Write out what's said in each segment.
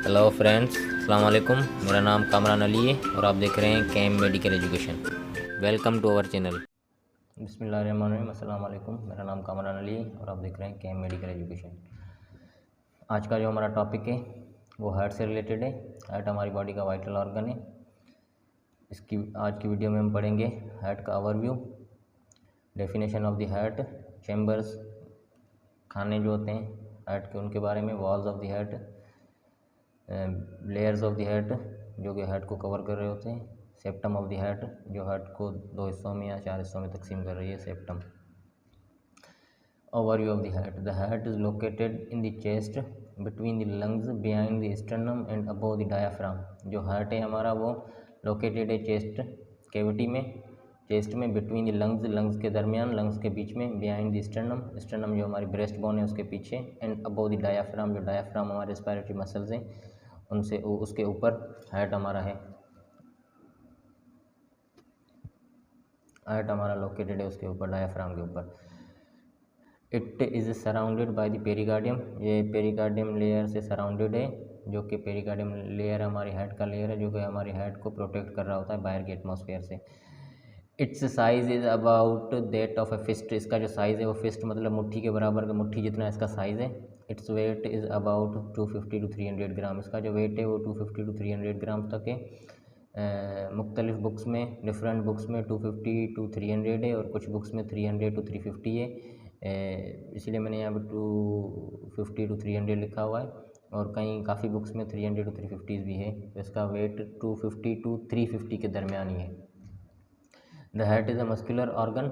Hello friends, अस्सलाम वालेकुम। मेरा नाम कामरान अली है और आप देख रहे हैं cam medical education. Welcome to our channel. बिस्मिल्लाहिर्रहमानिर्रहीम। अस्सलाम वालेकुम। मेरा नाम कामरान अली है और आप देख रहे हैं कैम मेडिकल एजुकेशन। आज का जो हमारा टॉपिक है वो हार्ट से रिलेटेड है। हार्ट हमारी बॉडी का वाइटल ऑर्गन है। इसकी आज की वीडियो में हम पढ़ेंगे हार्ट का overview, definition of the heart, chambers, खाने जो होते हैं हार्ट के उनके बारे में, walls of the heart, layers of the heart जो कि हार्ट को कवर कर रहे होते हैं, सेप्टम ऑफ द हार्ट जो हार्ट को 2 हिस्सों में या 4 हिस्सों में तकसीम कर रही है, septum. Overview of the heart. The heart is located in the chest between the lungs behind the sternum and above the diaphragm. जो हार्ट है हमारा वो लोकेटेड है चेस्ट कैविटी में, चेस्ट में, बिटवीन द लंग्स, लंग्स के दरमियान, lungs के बीच में, बिहाइंड द स्टर्नम, स्टर्नम जो हमारी ब्रेस्ट बोन है उसके पीछे, एंड अबव द डायाफ्राम जो डायाफ्राम हमारे रेस्पिरेटरी मसल्स हैं उनसे उसके ऊपर हार्ट हमारा है। हार्ट हमारा लोकेटेड है उसके ऊपर, डायाफ्राम के ऊपर। It is surrounded by the pericardium. ये पेरिकार्डियम लेयर से सराउंडेड है, जो कि पेरिकार्डियम लेयर हमारी हार्ट का लेयर है जो कि हमारी हार्ट को प्रोटेक्ट कर रहा होता है बाहर के एटमॉस्फेयर से। Its size is about that of a fist. इसका जो साइज़ है वो फिस्ट मतलब मुट्ठी के बराबर का, मुट्ठी जितना इसका साइज़ है। Its weight is about 250 to 300 gram. इसका जो वेट है वो 250 टू 300 ग्राम तक है। मुख्तलिफ बुक्स में, डिफरेंट बुक्स में 250 टू 300 है और कुछ बुक्स में 300 टू 350 है। इसलिए मैंने यहाँ पर 250 टू 300 लिखा हुआ है और कहीं काफ़ी बुक्स में 300 टू 350 भी है। तो इसका वेट 250 टू 350 के दरमियान ही है। The heart is a muscular organ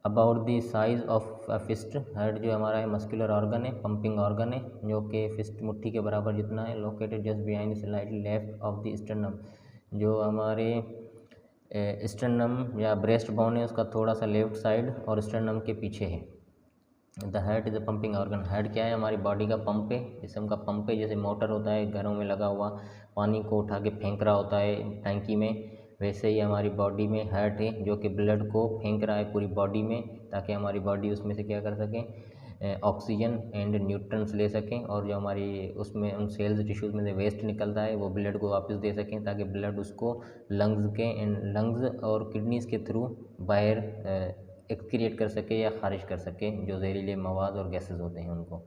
about the size of a fist. Heart जो हमारा है मस्कुलर ऑर्गन है, पंपिंग ऑर्गन है जो कि फिस्ट मुट्ठी के बराबर जितना है। Located just behind slightly left of the sternum. जो हमारे स्टर्नम या ब्रेस्ट बोन है उसका थोड़ा सा लेफ्ट साइड और स्टर्नम के पीछे है। The heart is a pumping organ. Heart क्या है? हमारी बॉडी का पंप है, जिसम का पंप है। जैसे मोटर होता है घरों में लगा हुआ, पानी को उठा के फेंक रहा होता है टैंकी में, वैसे ही हमारी बॉडी में हार्ट है जो कि ब्लड को फेंक रहा है पूरी बॉडी में, ताकि हमारी बॉडी उसमें से क्या कर सकें, ऑक्सीजन एंड न्यूट्रन्स ले सकें, और जो हमारी उसमें उन सेल्स टिश्यूज़ में से वेस्ट निकलता है वो ब्लड को वापस दे सकें, ताकि ब्लड उसको लंग्स और किडनीज़ के थ्रू बाहर एक्सक्रिएट कर सके या खारिज कर सके जो जहरीले मवाद और गैसेस होते हैं उनको।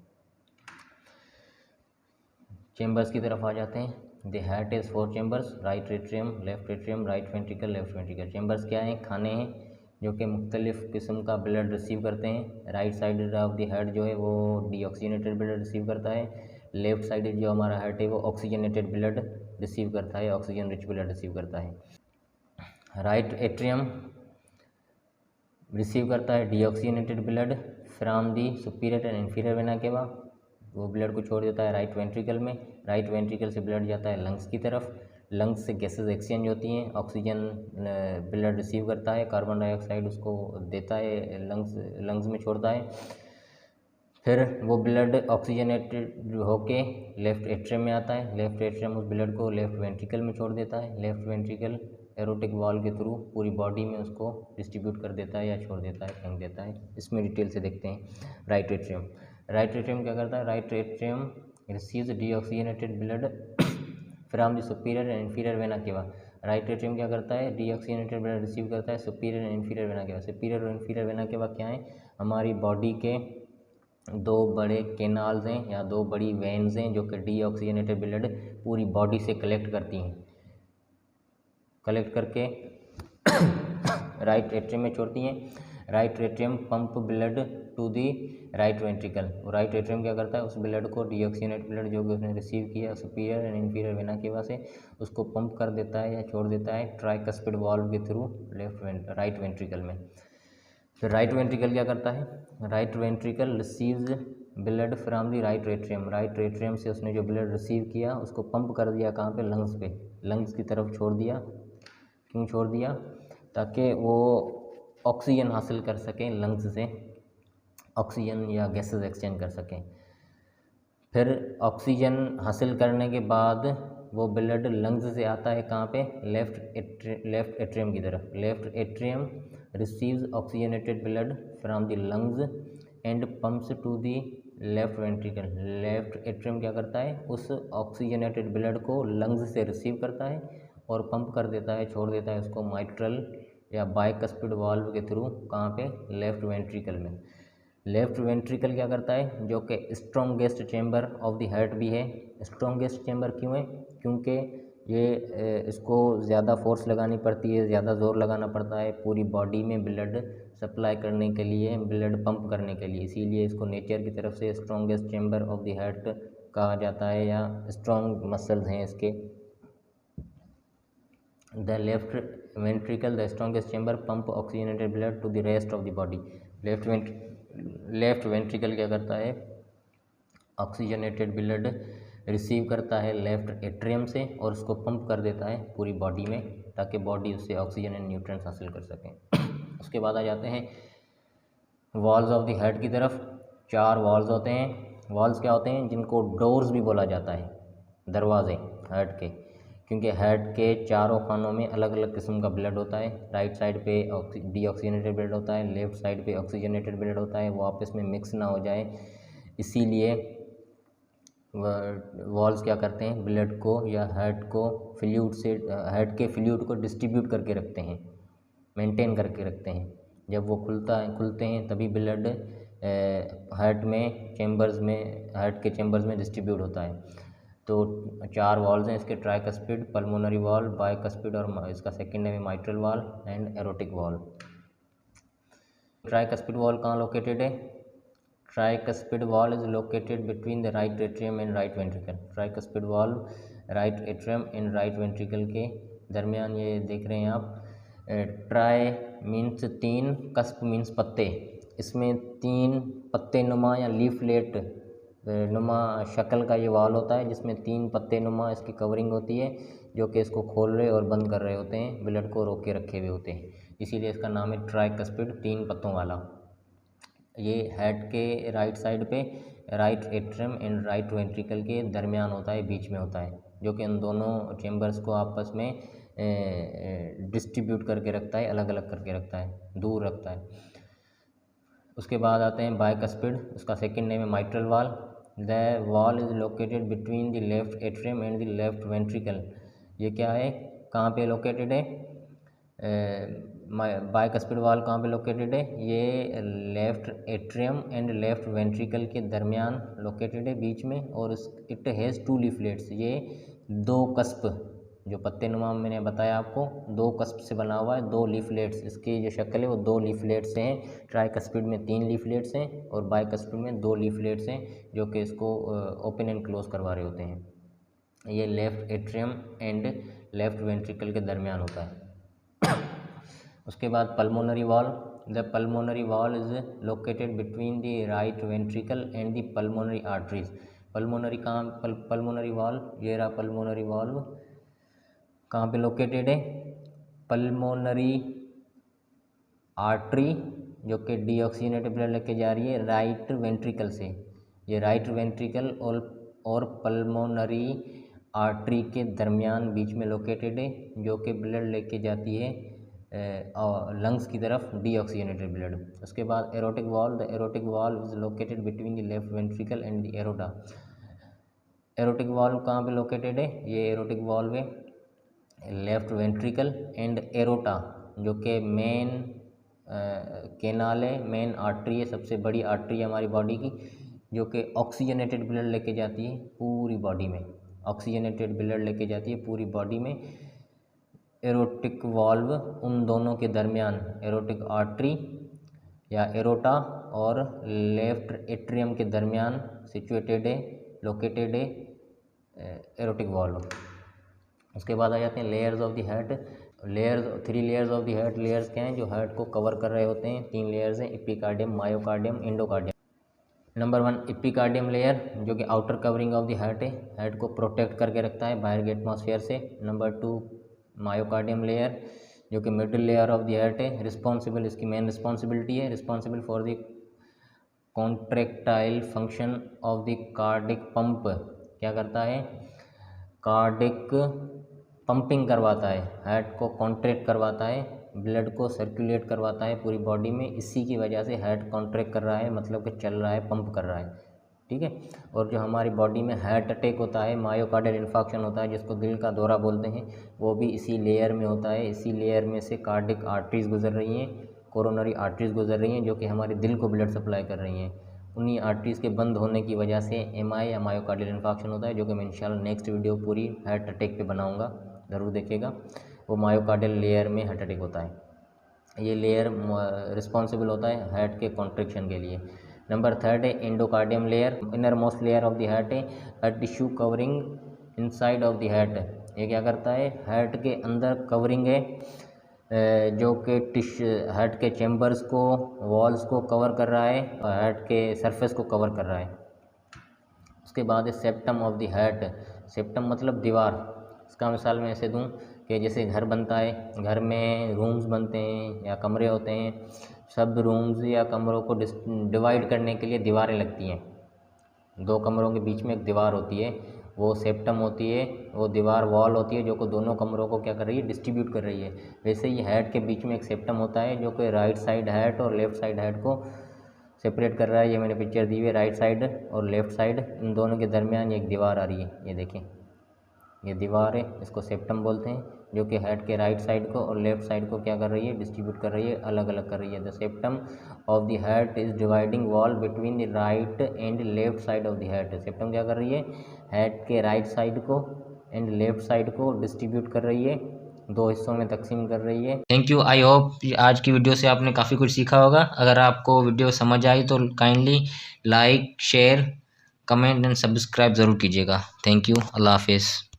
चेम्बर्स की तरफ आ जाते हैं। The heart is 4 chambers, right atrium, left atrium, right ventricle, left ventricle. Chambers क्या हैं? खाने हैं जो कि मुख्तलिफ़ किस्म का ब्लड रिसीव करते हैं। Right side of the heart जो है वो डीऑक्सीजनेटेड ब्लड रिसीव करता है। लेफ्ट साइड जो हमारा हार्ट है वो ऑक्सीजनेटेड ब्लड रिसीव करता है, ऑक्सीजन रिच ब्लड रिसीव करता है। राइट एट्रियम रिसीव करता है deoxygenated blood from the superior and inferior vena cava. वो ब्लड को छोड़ देता है राइट वेंट्रिकल में। राइट वेंट्रिकल से ब्लड जाता है लंग्स की तरफ। लंग्स से गैसेस एक्सचेंज होती हैं, ऑक्सीजन ब्लड रिसीव करता है, कार्बन डाइऑक्साइड उसको देता है, लंग्स में छोड़ता है। फिर वो ब्लड ऑक्सीजनेटेड होके लेफ्ट एट्रियम में आता है। लेफ्ट एट्रियम उस ब्लड को लेफ्ट वेंट्रिकल में छोड़ देता है। लेफ्ट वेंट्रिकल एरोटिक वॉल के थ्रू पूरी बॉडी में उसको डिस्ट्रीब्यूट कर देता है या छोड़ देता है, फेंक देता है। इसमें डिटेल से देखते हैं। राइट एट्रियम, राइट एट्रियम क्या करता है? Right atrium receives deoxygenated blood from the superior and inferior vena cava. Right atrium क्या करता है? डीऑक्सीजनेटेड ब्लड रिसीव करता है superior and inferior vena cava. Superior और इन्फीरियर वेना केवा क्या है? हमारी बॉडी के 2 बड़े कैनाल्स हैं या 2 बड़ी वेन्स हैं जो कि डीऑक्सीजनेटेड ब्लड पूरी बॉडी से कलेक्ट करती हैं, कलेक्ट करके राइट एट्रियम में छोड़ती हैं। Right atrium pump blood to the right ventricle. Right atrium क्या करता है? उस ब्लड को, डीऑक्सीजनेटेड ब्लड जो कि उसने रिसीव किया superior and inferior vena cava से, उसको पंप कर देता है या छोड़ देता है ट्राइकस्पिड वाल्व के थ्रू राइट वेंट्रिकल में। फिर राइट वेंट्रिकल क्या करता है? Right ventricle receives blood from the right atrium. Right atrium से उसने जो ब्लड रिसीव किया उसको पंप कर दिया कहाँ पे? लंग्स पे, लंग्स की तरफ छोड़ दिया। क्यों छोड़ दिया? ताकि वो ऑक्सीजन हासिल कर सकें, लंग्स से ऑक्सीजन या गैसेस एक्सचेंज कर सकें। फिर ऑक्सीजन हासिल करने के बाद वो ब्लड लंग्स से आता है कहाँ पे? लेफ्ट एट्रियम की तरफ। Left atrium receives oxygenated blood from the lungs and pumps to the left ventricle, left atrium क्या करता है, उस ऑक्सीजनेटेड ब्लड को लंग्स से रिसीव करता है और पंप कर देता है, छोड़ देता है उसको माइट्रल या बाइकस्पिड वाल्व के थ्रू, कहाँ पे, लेफ्ट वेंट्रिकल में। लेफ्ट वेंट्रिकल क्या करता है, जो कि strongest chamber of the heart भी है। स्ट्रॉन्गेस्ट चेंबर क्यों है, क्योंकि ये इसको ज़्यादा फोर्स लगानी पड़ती है, ज़्यादा ज़ोर लगाना पड़ता है पूरी बॉडी में ब्लड सप्लाई करने के लिए, ब्लड पंप करने के लिए, इसीलिए इसको नेचर की तरफ से strongest chamber of the heart कहा जाता है, या स्ट्रॉन्ग मसल्स हैं इसके। The left ventricle the strongest chamber pump oxygenated blood to the rest of the body. Left ventricle क्या करता है, ऑक्सीजनेटेड ब्लड रिसीव करता है लेफ्ट एट्रियम से और उसको पंप कर देता है पूरी बॉडी में, ताकि बॉडी उससे ऑक्सीजन एंड न्यूट्रिएंट्स हासिल कर सकें। उसके बाद आ जाते हैं वॉल्स ऑफ द हार्ट की तरफ। 4 वॉल्स होते हैं। वॉल्स क्या होते हैं, जिनको डोर्स भी बोला जाता है, दरवाजे हार्ट के, क्योंकि हार्ट के चारों खानों में अलग अलग किस्म का ब्लड होता है। राइट साइड पे डीऑक्सीजनेटेड ब्लड होता है, लेफ्ट साइड पे ऑक्सीजनेटेड ब्लड होता है, वो आपस में मिक्स ना हो जाए, इसीलिए वॉल्स क्या करते हैं, ब्लड को या हार्ट को फ्लूइड से, हार्ट के फ्लूइड को डिस्ट्रीब्यूट करके रखते हैं, मेंटेन करके रखते हैं। जब वो खुलते हैं तभी ब्लड हार्ट में चेंबर्स में, हार्ट के चेंबर्स में डिस्ट्रीब्यूट होता है। तो 4 वॉल्स हैं इसके, ट्राइकस्पिड, पल्मोनरी वॉल, बाइकस्पिड और इसका सेकंड है mitral valve and erotic wall. Tricuspid wall कहाँ लोकेटेड है, tricuspid wall is located between the right atrium and right ventricle. Tricuspid wall right atrium and right ventricle के दरमियान, ये देख रहे हैं आप। ट्राई मीन्स 3, कस्प मीन्स पत्ते, इसमें 3 पत्ते नुमा या लीफलेट नुमा शक्ल का ये वॉल होता है, जिसमें 3 पत्ते नुमा इसकी कवरिंग होती है, जो कि इसको खोल रहे और बंद कर रहे होते हैं, ब्लड को रोक के रखे हुए होते हैं, इसीलिए इसका नाम है ट्राइकस्पिड, 3 पत्तों वाला। ये हेड के राइट साइड पे right atrium and right ventricle के दरमियान होता है, बीच में होता है, जो कि इन दोनों चेंबर्स को आपस में डिस्ट्रीब्यूट करके रखता है, अलग अलग करके रखता है, दूर रखता है। उसके बाद आते हैं बाइकस्पिड, उसका सेकंड नेम है mitral valve. The wall is located between the left atrium and the left ventricle. ये क्या है, कहाँ पे लोकेटेड है, बाइकस्पिड वॉल कहाँ पे लोकेटेड है, ये left atrium and left ventricle के दरमियान लोकेटेड है, बीच में, और इट हैज़ 2 लीफलेट्स। ये 2 कस्प, जो पत्ते नुमा मैंने बताया आपको, 2 कस्प से बना हुआ है, 2 लीफलेट्स, इसकी जो शक्ल है वो 2 लीफलेट्स हैं। ट्राइकस्पिड में 3 लीफलेट्स हैं और बाइकस्पिड में 2 लीफलेट्स हैं, जो कि इसको ओपन एंड क्लोज करवा रहे होते हैं। ये left atrium and left ventricle के दरमियान होता है। उसके बाद pulmonary wall. The pulmonary wall is located between the right ventricle and the pulmonary arteries. Pulmonary कहाँ, पल्मोनरी वॉल, ये रहा पल्मोनरी वॉल्व, कहाँ पे लोकेटेड है, पल्मोनरी आर्टरी, जो कि डीऑक्सीजनेटेड ब्लड लेके जा रही है राइट वेंट्रिकल से। ये राइट वेंट्रिकल और पल्मोनरी आर्टरी के दरमियान बीच में लोकेटेड है, जो कि ब्लड लेके जाती है लंग्स की तरफ, डीऑक्सीजनेटेड ब्लड। उसके बाद erotic wall. The erotic wall is located between the left ventricle and the aorta. Aortic valve कहाँ पे लोकेटेड है, ये एरोटिक वॉल्व है लेफ्ट वेंट्रिकल एंड एरोटा, जो कि मेन केनाल है, मेन आर्टरी है, सबसे बड़ी आर्टरी है हमारी बॉडी की, जो कि ऑक्सीजनेटेड ब्लड लेके जाती है पूरी बॉडी में, ऑक्सीजनेटेड ब्लड लेके जाती है पूरी बॉडी में। एरोटिक वॉल्व उन दोनों के दरमियान, एरोटिक आर्टरी या एरोटा और लेफ्ट एट्रियम के दरमियान सिचुएटेड है, लोकेटेड है एरोटिक वॉल्व। उसके बाद आ जाते हैं layers of the heart. Layers, 3 layers of the heart. Layers क्या हैं, जो हार्ट को कवर कर रहे होते हैं, 3 लेयर्स हैं, epicardium, myocardium, endocardium. Number 1 epicardium layer, जो कि outer covering of the heart है, हार्ट को प्रोटेक्ट करके रखता है बाहर के एटमॉस्फेयर से। नंबर 2 मायोकार्डियम लेयर, जो कि middle layer of the heart है, रिस्पॉन्सिबल, इसकी मेन रिस्पॉन्सिबिलिटी है, responsible for the contractile function of the cardiac pump. क्या करता है, कार्डिक पंपिंग करवाता है, हार्ट को कॉन्ट्रैक्ट करवाता है, ब्लड को सर्कुलेट करवाता है पूरी बॉडी में, इसी की वजह से हार्ट कॉन्ट्रैक्ट कर रहा है, मतलब कि चल रहा है, पंप कर रहा है। ठीक है। और जो हमारी बॉडी में हार्ट अटैक होता है, मायोकार्डियल इन्फार्क्शन होता है जिसको दिल का दौरा बोलते हैं, वो भी इसी लेयर में होता है। इसी लेयर में से कार्डिक आर्टरीज गुजर रही हैं, कोरोनरी आर्टरीज गुजर रही हैं, जो कि हमारे दिल को ब्लड सप्लाई कर रही हैं। उन्हीं आर्टरीज के बंद होने की वजह से एमआई या मायोकार्डियल इन्फार्क्शन होता है, जो कि मैं इंशाल्लाह नेक्स्ट वीडियो पूरी हार्ट अटैक पे बनाऊंगा, ज़रूर देखिएगा। वो मायोकार्डियल लेयर में हार्ट अटैक होता है। ये लेयर रिस्पॉन्सिबल होता है हार्ट के कॉन्ट्रैक्शन के लिए। नंबर 3 है endocardium layer, inner most layer of the heart है, a tissue covering inside of the heart. ये क्या करता है, हार्ट के अंदर कवरिंग है, जो कि हार्ट के चैम्बर्स को, वॉल्स को कवर कर रहा है, और हार्ट के सरफेस को कवर कर रहा है। उसके बाद है septum of the heart. Septum मतलब दीवार। इसका मिसाल मैं ऐसे दूं कि जैसे घर बनता है, घर में रूम्स बनते हैं या कमरे होते हैं, सब रूम्स या कमरों को डिवाइड करने के लिए दीवारें लगती हैं। 2 कमरों के बीच में एक दीवार होती है, वो सेप्टम होती है, वो दीवार वॉल होती है, जो कि दोनों कमरों को क्या कर रही है, डिस्ट्रीब्यूट कर रही है। वैसे ही हार्ट के बीच में एक सेप्टम होता है, जो कि राइट साइड हार्ट और लेफ़्ट साइड हार्ट को सेपरेट कर रहा है। ये मैंने पिक्चर दी हुई है, राइट साइड और लेफ़्ट साइड, इन दोनों के दरमियान एक दीवार आ रही है, ये देखें, ये दीवार है, इसको सेप्टम बोलते हैं, जो कि हार्ट के राइट साइड को और लेफ़्ट साइड को क्या कर रही है, डिस्ट्रीब्यूट कर रही है, अलग अलग कर रही है। The septum of the heart is dividing wall between the right and left side of the heart. Septum क्या कर रही है, हार्ट के राइट साइड को एंड लेफ्ट साइड को डिस्ट्रीब्यूट कर रही है, 2 हिस्सों में तकसीम कर रही है। Thank you. आई होप आज की वीडियो से आपने काफ़ी कुछ सीखा होगा। अगर आपको वीडियो समझ आई तो kindly like, share, comment and subscribe ज़रूर कीजिएगा। Thank you. अल्लाह हाफिज़।